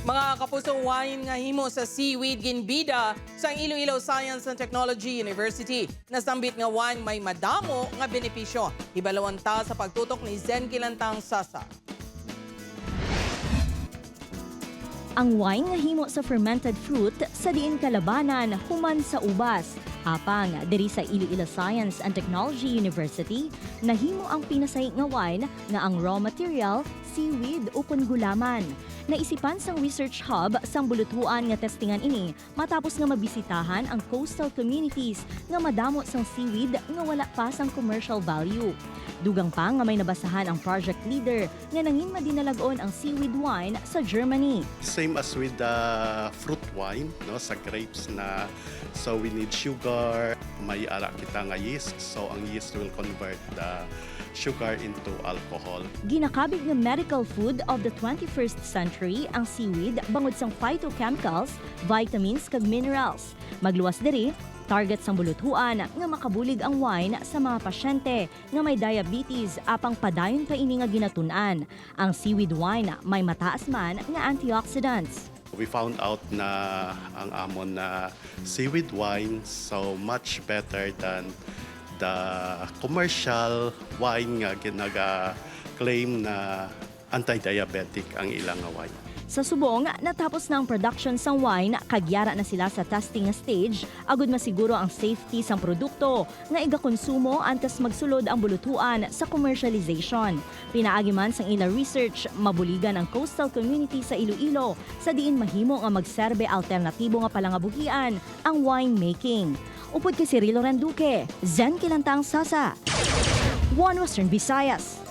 Mga kapusong wine nga himo sa seaweed ginbida sa Iloilo Science and Technology University. Nasambit nga wine may madamo nga benepisyo. Ibalawan ta sa pagtutok ni Zen Kilantang Sasa. Ang wine nga himo sa fermented fruit sa diin kalabanan human sa ubas. Apang diri sa Iloilo Science and Technology University, nahimo ang pinasay nga wine nga ang raw material seaweed ukon gulaman. Naisipan sang research hub sang bulutuan nga testingan ini matapos nga mabisitahan ang coastal communities nga madamo sang seaweed nga wala pa sang commercial value. Dugang pa nga may nabasahan ang project leader nga nangin madinalagon ang seaweed wine sa Germany. Same as with the fruit wine, no, sa grapes na so we need sugar, may ara kita nga yeast, so ang yeast will convert the sugar into alcohol. Ginakabig nga medical food of the 21st century ang seaweed bangod sang phytochemicals, vitamins kag minerals. Magluwas diri, target sang bulutuan nga makabulig ang wine sa mga pasyente nga may diabetes apang padayon pa ini nga ginatun-an. Ang seaweed wine may mataas man nga antioxidants. We found out na ang amon na seaweed wine so much better than the commercial wine nga ginaga-claim na anti-diabetic ang ilang nga wine. Sa subong, natapos na ang production sang wine, kagyara na sila sa testing stage, agud masiguro ang safety sang produkto nga igakonsumo antes magsulod ang bulutuan sa commercialization. Pinaagi man sang ila research, mabuligan ang coastal community sa Iloilo sa diin mahimo nga magserbe alternatibo nga palangabuhian ang wine making. Upod kay Cirilo Randuque, Zen Kilantang Sasa, One Western Visayas.